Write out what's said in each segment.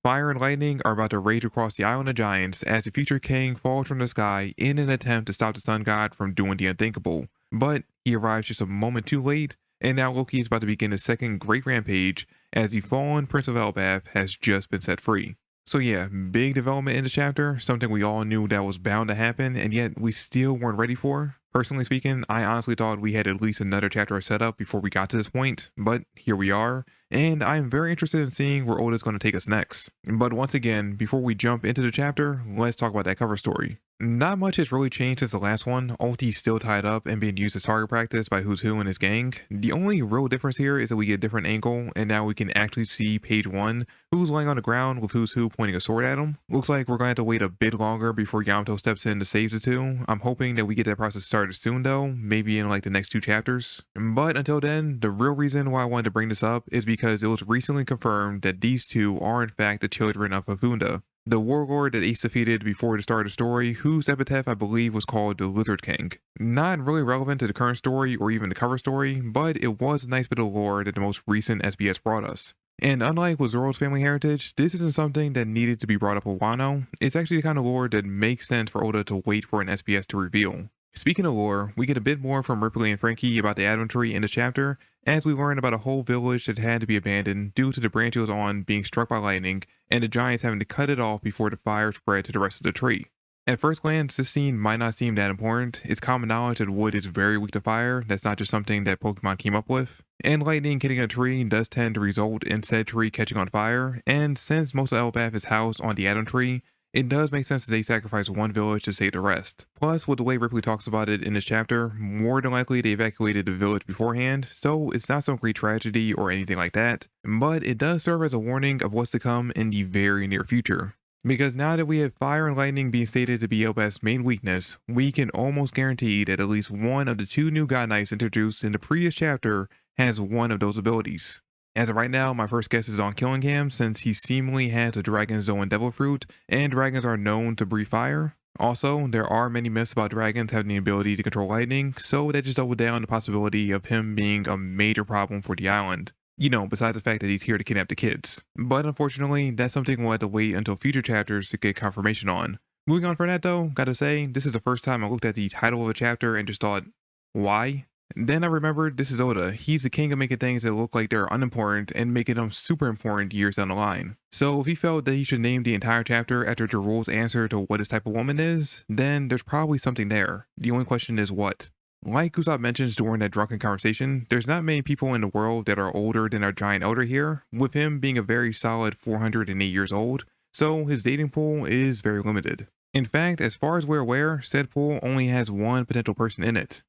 Fire and lightning are about to rage across the island of giants as the future king falls from the sky in an attempt to stop the sun god from doing the unthinkable. But he arrives just a moment too late, and now Loki is about to begin his second great rampage as the fallen Prince of Elbaf has just been set free. So yeah, big development in the chapter, something we all knew that was bound to happen, and yet we still weren't ready for. Personally speaking, I honestly thought we had at least another chapter set up before we got to this point, but here we are, and I am very interested in seeing where Oda's going to take us next. But once again, before we jump into the chapter, let's talk about that cover story. Not much has really changed since the last one. Ulti's still tied up and being used as target practice by Who's Who and his gang. The only real difference here is that we get a different angle, and now we can actually see page 1, who's lying on the ground with Who's Who pointing a sword at him. Looks like we're going to have to wait a bit longer before Yamato steps in to save the two. I'm hoping that we get that process started soon though, maybe in like the next 2 chapters. But until then, the real reason why I wanted to bring this up is because it was recently confirmed that these two are in fact the children of Havunda, the warlord that Ace defeated before the start of the story, whose epitaph I believe was called the Lizard King. Not really relevant to the current story or even the cover story, but it was a nice bit of lore that the most recent SBS brought us. And unlike with Zoro's family heritage, this isn't something that needed to be brought up with Wano. It's actually the kind of lore that makes sense for Oda to wait for an SBS to reveal. Speaking of lore, we get a bit more from Ripley and Frankie about the Advent Tree in this chapter, as we learn about a whole village that had to be abandoned due to the branch it was on being struck by lightning, and the giants having to cut it off before the fire spread to the rest of the tree. At first glance, this scene might not seem that important. It's common knowledge that wood is very weak to fire. That's not just something that Pokemon came up with. And lightning hitting a tree does tend to result in said tree catching on fire, and since most of Elbaf is housed on the Advent Tree, it does make sense that they sacrifice one village to save the rest. Plus, with the way Ripley talks about it in this chapter, more than likely they evacuated the village beforehand, so it's not some great tragedy or anything like that, but it does serve as a warning of what's to come in the very near future. Because now that we have fire and lightning being stated to be Elbaf's main weakness, we can almost guarantee that at least one of the 2 new God Knights introduced in the previous chapter has one of those abilities. As of right now, my first guess is on Killingham, since he seemingly has a Dragon Zoan Devil Fruit, and dragons are known to breathe fire. Also, there are many myths about dragons having the ability to control lightning, so that just doubled down the possibility of him being a major problem for the island. You know, besides the fact that he's here to kidnap the kids. But unfortunately, that's something we'll have to wait until future chapters to get confirmation on. Moving on from that though, gotta say, this is the first time I looked at the title of a chapter and just thought, why? Then I remembered this is Oda. He's the king of making things that look like they're unimportant and making them super important years down the line. So if he felt that he should name the entire chapter after Jarul's answer to what his type of woman is, then there's probably something there. The only question is what? Like Usopp mentions during that drunken conversation, there's not many people in the world that are older than our giant elder here, with him being a very solid 408 years old, so his dating pool is very limited. In fact, as far as we're aware, said pool only has one potential person in it.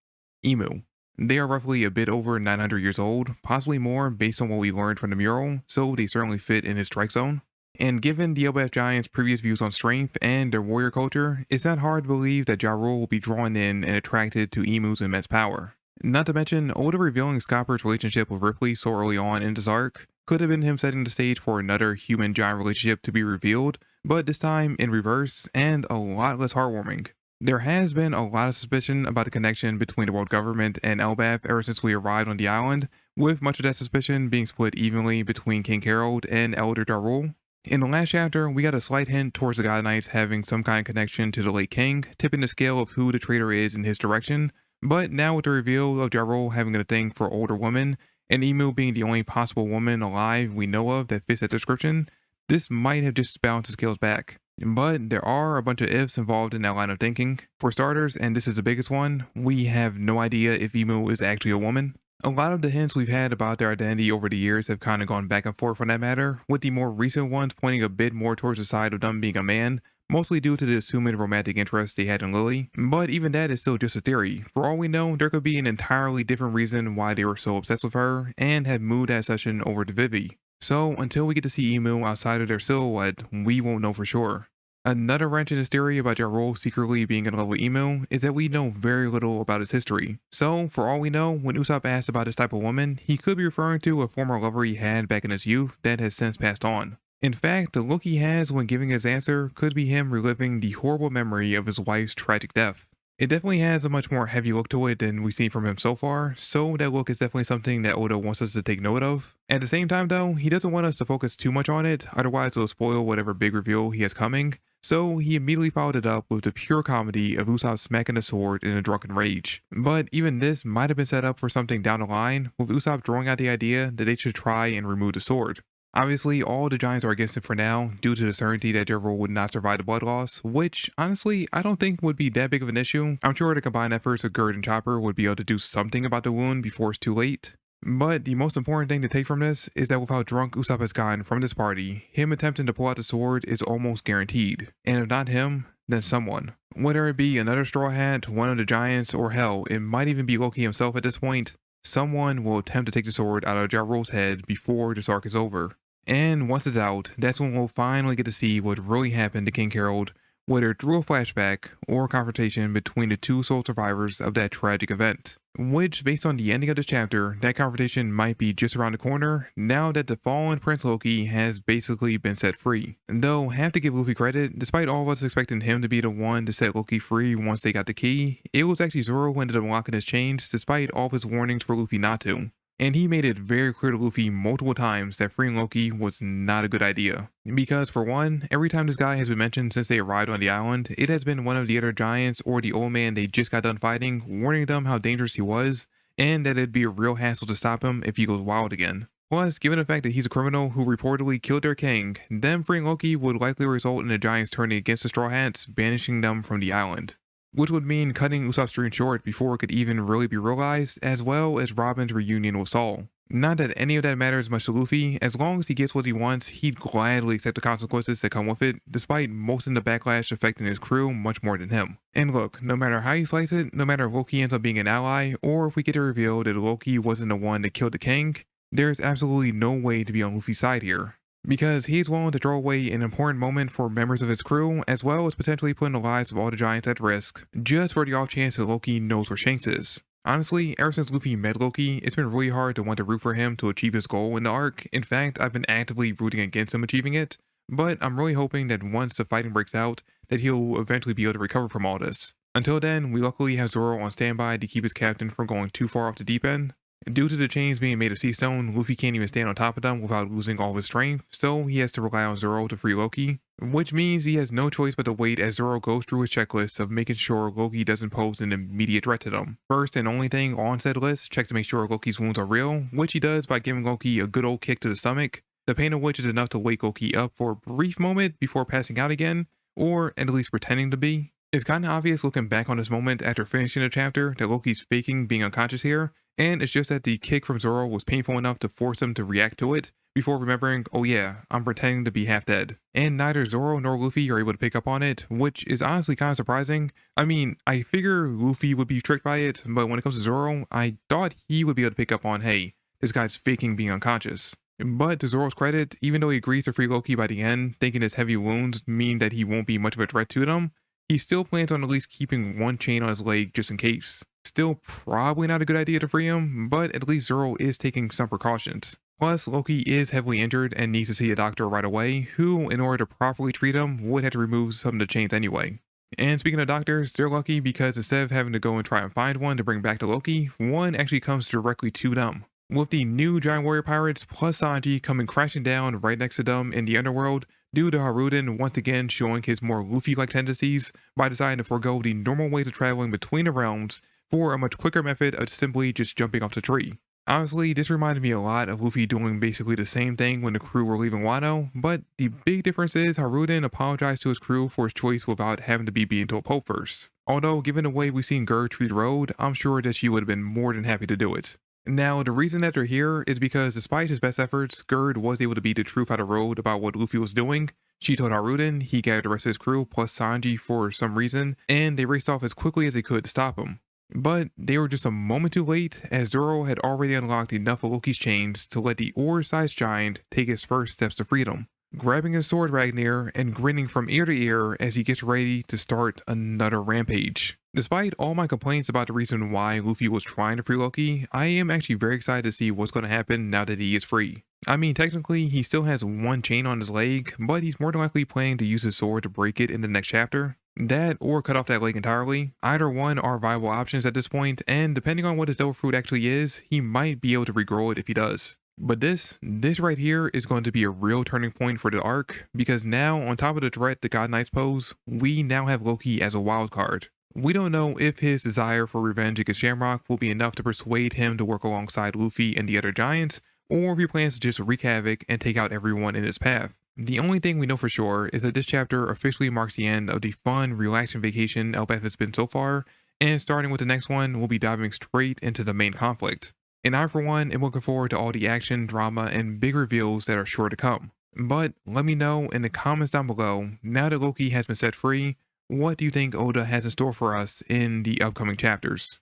Emu. They are roughly a bit over 900 years old, possibly more based on what we learned from the mural, so they certainly fit in his strike zone. And given the Elbaf Giants' previous views on strength and their warrior culture, it's not hard to believe that Jarul will be drawn in and attracted to Emu's immense power. Not to mention, Oda revealing Scopper's relationship with Ripley so early on in this arc could have been him setting the stage for another human-giant relationship to be revealed, but this time in reverse and a lot less heartwarming. There has been a lot of suspicion about the connection between the world government and Elbaf ever since we arrived on the island, with much of that suspicion being split evenly between King Harold and Elder Jarul. In the last chapter, we got a slight hint towards the God Knights having some kind of connection to the late king, tipping the scale of who the traitor is in his direction, but now with the reveal of Jarul having a thing for older women, and Emu being the only possible woman alive we know of that fits that description, this might have just balanced the scales back. But there are a bunch of ifs involved in that line of thinking. For starters, and this is the biggest one, we have no idea if Emu is actually a woman. A lot of the hints we've had about their identity over the years have kind of gone back and forth on that matter, with the more recent ones pointing a bit more towards the side of them being a man, mostly due to the assumed romantic interest they had in Lily. But even that is still just a theory. For all we know, there could be an entirely different reason why they were so obsessed with her, and had moved that session over to Vivi. So until we get to see Emu outside of their silhouette, we won't know for sure. Another wrench in this theory about Jarul secretly being in love with Emu is that we know very little about his history. So, for all we know, when Usopp asked about this type of woman, he could be referring to a former lover he had back in his youth that has since passed on. In fact, the look he has when giving his answer could be him reliving the horrible memory of his wife's tragic death. It definitely has a much more heavy look to it than we've seen from him so far, so that look is definitely something that Oda wants us to take note of. At the same time though, he doesn't want us to focus too much on it, otherwise it'll spoil whatever big reveal he has coming, so he immediately followed it up with the pure comedy of Usopp smacking the sword in a drunken rage. But even this might have been set up for something down the line, with Usopp throwing out the idea that they should try and remove the sword. Obviously, all the Giants are against it for now, due to the certainty that Jarul would not survive the blood loss, which, honestly, I don't think would be that big of an issue. I'm sure the combined efforts of Gerd and Chopper would be able to do something about the wound before it's too late. But the most important thing to take from this is that with how drunk Usopp has gotten from this party, him attempting to pull out the sword is almost guaranteed. And if not him, then someone. Whether it be another Straw Hat, one of the Giants, or hell, it might even be Loki himself at this point, someone will attempt to take the sword out of Jarul's head before this arc is over. And once it's out, that's when we'll finally get to see what really happened to King Harold, whether through a flashback or a confrontation between the two sole survivors of that tragic event. Which, based on the ending of this chapter, that confrontation might be just around the corner now that the fallen Prince Loki has basically been set free. Though, have to give Luffy credit, despite all of us expecting him to be the one to set Loki free once they got the key, it was actually Zoro who ended up unlocking his chains despite all of his warnings for Luffy not to. And he made it very clear to Luffy multiple times that freeing Loki was not a good idea. Because for one, every time this guy has been mentioned since they arrived on the island, it has been one of the other giants or the old man they just got done fighting, warning them how dangerous he was, and that it'd be a real hassle to stop him if he goes wild again. Plus, given the fact that he's a criminal who reportedly killed their king, them freeing Loki would likely result in the giants turning against the Straw Hats, banishing them from the island. Which would mean cutting Usopp's dream short before it could even really be realized, as well as Robin's reunion with Saul. Not that any of that matters much to Luffy, as long as he gets what he wants, he'd gladly accept the consequences that come with it, despite most of the backlash affecting his crew much more than him. And look, no matter how you slice it, no matter if Loki ends up being an ally, or if we get to reveal that Loki wasn't the one that killed the king, there's absolutely no way to be on Luffy's side here. Because he's willing to throw away an important moment for members of his crew, as well as potentially putting the lives of all the giants at risk, just for the off chance that Loki knows where Shanks is. Honestly, ever since Luffy met Loki, it's been really hard to want to root for him to achieve his goal in the arc. In fact, I've been actively rooting against him achieving it, but I'm really hoping that once the fighting breaks out, that he'll eventually be able to recover from all this. Until then, we luckily have Zoro on standby to keep his captain from going too far off the deep end. Due to the chains being made of sea stone, Luffy can't even stand on top of them without losing all of his strength, so he has to rely on Zoro to free Loki, which means he has no choice but to wait as Zoro goes through his checklist of making sure Loki doesn't pose an immediate threat to them. First and only thing on said list, check to make sure Loki's wounds are real, which he does by giving Loki a good old kick to the stomach, the pain of which is enough to wake Loki up for a brief moment before passing out again, or at least pretending to be. It's kinda obvious looking back on this moment after finishing the chapter that Loki's faking being unconscious here, and it's just that the kick from Zoro was painful enough to force him to react to it, before remembering, oh yeah, I'm pretending to be half dead. And neither Zoro nor Luffy are able to pick up on it, which is honestly kind of surprising. I mean, I figure Luffy would be tricked by it, but when it comes to Zoro, I thought he would be able to pick up on, hey, this guy's faking being unconscious. But to Zoro's credit, even though he agrees to free Loki by the end, thinking his heavy wounds mean that he won't be much of a threat to them, he still plans on at least keeping one chain on his leg just in case. Still probably not a good idea to free him, but at least Zoro is taking some precautions. Plus, Loki is heavily injured and needs to see a doctor right away, who, in order to properly treat him, would have to remove some of the chains anyway. And speaking of doctors, they're lucky because instead of having to go and try and find one to bring back to Loki, one actually comes directly to them. With the new Giant Warrior Pirates plus Sanji coming crashing down right next to them in the underworld, due to Haruden once again showing his more Luffy-like tendencies by deciding to forego the normal ways of traveling between the realms for a much quicker method of simply just jumping off the tree. Honestly, this reminded me a lot of Luffy doing basically the same thing when the crew were leaving Wano, but the big difference is Haruden apologized to his crew for his choice without having to be beaten to a pulp first. Although, given the way we've seen Gerd treat Road, I'm sure that she would have been more than happy to do it. Now, the reason that they're here is because despite his best efforts, Gerd was able to beat the truth out of Road about what Luffy was doing. She told Haruden, he gathered the rest of his crew plus Sanji for some reason, and they raced off as quickly as they could to stop him. But they were just a moment too late, as Zoro had already unlocked enough of Loki's chains to let the ore-sized giant take his first steps to freedom, grabbing his sword Ragnir and grinning from ear to ear as he gets ready to start another rampage. Despite all my complaints about the reason why Luffy was trying to free Loki, I am actually very excited to see what's going to happen now that he is free. I mean, technically, he still has one chain on his leg, but he's more than likely planning to use his sword to break it in the next chapter. That or cut off that leg entirely. Either one are viable options at this point, and depending on what his devil fruit actually is, he might be able to regrow it if he does. But this right here is going to be a real turning point for the arc, because now, on top of the threat the God Knights pose, we now have Loki as a wild card. We don't know if his desire for revenge against Shamrock will be enough to persuade him to work alongside Luffy and the other giants, or if he plans to just wreak havoc and take out everyone in his path. The only thing we know for sure is that this chapter officially marks the end of the fun, relaxing vacation Elbaf has been so far, and starting with the next one, we'll be diving straight into the main conflict. And I, for one, am looking forward to all the action, drama, and big reveals that are sure to come. But let me know in the comments down below, now that Loki has been set free, what do you think Oda has in store for us in the upcoming chapters?